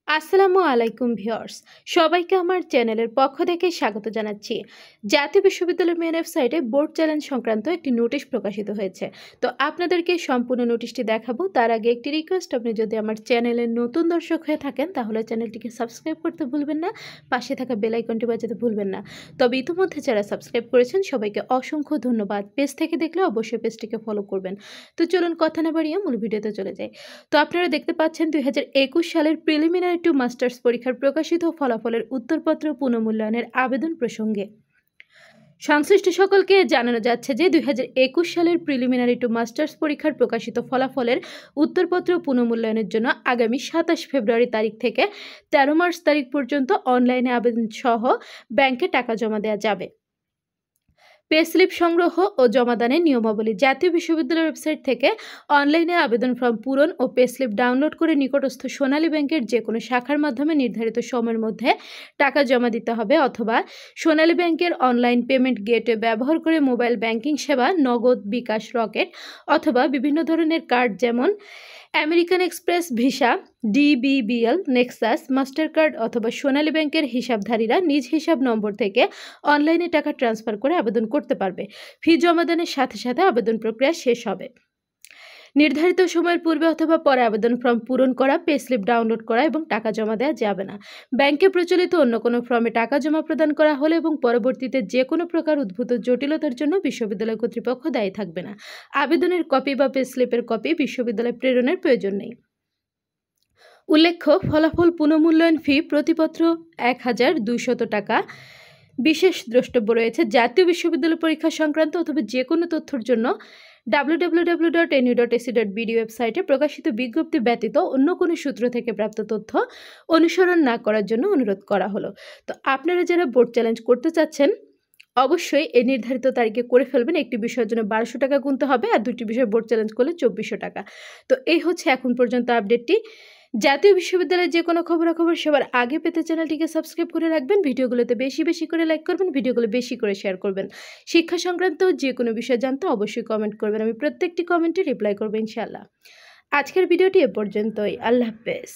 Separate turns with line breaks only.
আসসালামু আলাইকুম ভিউয়ার্স, সবাইকে আমার চ্যানেলের পক্ষ থেকে স্বাগত জানাচ্ছি। জাতীয় বিশ্ববিদ্যালয়ের মেন ওয়েবসাইটে বোর্ড চ্যালেঞ্জ সংক্রান্ত একটি নোটিশ প্রকাশিত হয়েছে। তো আপনাদেরকে সম্পূর্ণ নোটিশটি দেখাবো। তার আগে একটি রিকোয়েস্ট, আপনি যদি আমার চ্যানেলের নতুন দর্শক হয়ে থাকেন তাহলে চ্যানেলটিকে সাবস্ক্রাইব করতে ভুলবেন না, পাশে থাকা বেল আইকনটি বাজাতে ভুলবেন না। তবে ইতিমধ্যে যারা সাবস্ক্রাইব করেছেন সবাইকে অসংখ্য ধন্যবাদ। পেজ থেকে দেখলে অবশ্যই পেজটিকে ফলো করবেন। তো চলুন কথা না বাড়িয়ে মূল ভিডিওতে চলে যাই। তো আপনারা দেখতে পাচ্ছেন 2021 সালের প্রিলিমিনারি টু মাস্টার্স পরীক্ষার প্রকাশিত ফলাফলের উত্তরপত্র পুনঃমূল্যায়নের আবেদন প্রসঙ্গে সংশ্লিষ্ট সকলকে জানানো যাচ্ছে যে 2021 সালের প্রিলিমিনারি টু মাস্টার্স পরীক্ষার প্রকাশিত ফলাফলের উত্তরপত্র পুনঃমূল্যায়নের জন্য আগামী 27 ফেব্রুয়ারি তারিখ থেকে 13 মার্চ তারিখ পর্যন্ত অনলাইনে আবেদন সহ ব্যাংকে টাকা জমা দেওয়া যাবে। পে স্লিপ সংগ্রহ ও জমাদানের নিয়মাবলী। জাতীয় বিশ্ববিদ্যালয়ের ওয়েবসাইট থেকে অনলাইনে আবেদন ফর্ম পূরণ ও পে স্লিপ ডাউনলোড করে নিকটস্থ সোনালী ব্যাংকের যে কোনো শাখার মাধ্যমে নির্ধারিত সময়ের মধ্যে টাকা জমা দিতে হবে, অথবা সোনালী ব্যাংকের অনলাইন পেমেন্ট গেটওয়ে ব্যবহার করে মোবাইল ব্যাংকিং সেবা, নগদ, বিকাশ, রকেট অথবা বিভিন্ন ধরনের কার্ড যেমন American express, visa, DBBL, Nexus, master card অথবা সোনালী ব্যাংকের হিসাবধারীরা নিজ হিসাব নম্বর থেকে অনলাইনে টাকা ট্রান্সফার করে আবেদন করতে পারবে। ফি জমাদানের সাথে সাথে আবেদন প্রক্রিয়া শেষ হবে। নির্ধারিত সময়ের পূর্বে অথবা পরে আবেদন ফর্ম পূরণ করা, পে স্লিপ ডাউনলোড করা এবং টাকা জমা দেওয়া যাবে না। ব্যাংকে প্রচলিত অন্য কোনো ফর্মে টাকা জমা প্রদান করা হলে এবং পরবর্তীতে যে কোনো প্রকার উদ্ভূত জটিলতার জন্য বিশ্ববিদ্যালয় কর্তৃপক্ষ দায়ী থাকবে না। আবেদনের কপি বা পে স্লিপের কপি বিশ্ববিদ্যালয়ে প্রেরণের প্রয়োজন নেই। উল্লেখ্য, ফলাফল পুনঃমূল্যায়ন ফি প্রতিপত্র 1200 টাকা। বিশেষ দ্রষ্টব্য রয়েছে, জাতীয় বিশ্ববিদ্যালয় পরীক্ষা সংক্রান্ত অথবা যে কোনো তথ্যের জন্য www.nu.ac.bd ওয়েবসাইটে প্রকাশিত বিজ্ঞপ্তি ব্যতীত অন্য কোনো সূত্র থেকে প্রাপ্ত তথ্য অনুসরণ না করার জন্য অনুরোধ করা হলো। তো আপনারা যারা বোর্ড চ্যালেঞ্জ করতে চাচ্ছেন অবশ্যই এই নির্ধারিত তারিখে করে ফেলবেন। একটি বিষয়ের জন্য 1200 টাকা গুনতে হবে, আর দুটি বিষয় বোর্ড চ্যালেঞ্জ করলে 2400 টাকা। তো এই হচ্ছে এখন পর্যন্ত আপডেটটি। জাতীয় বিশ্ববিদ্যালয়ের যে কোনো খবরাখবর সবার আগে পেতে চ্যানেলটিকে সাবস্ক্রাইব করে রাখবেন। ভিডিওগুলোতে বেশি বেশি করে লাইক করবেন, ভিডিওগুলো বেশি করে শেয়ার করবেন। শিক্ষা সংক্রান্ত যে কোনো বিষয় জানতে অবশ্যই কমেন্ট করবেন, আমি প্রত্যেকটি কমেন্টে রিপ্লাই করবো ইনশাআল্লাহ। আজকের ভিডিওটি এ পর্যন্তই। আল্লাহ হাফেজ।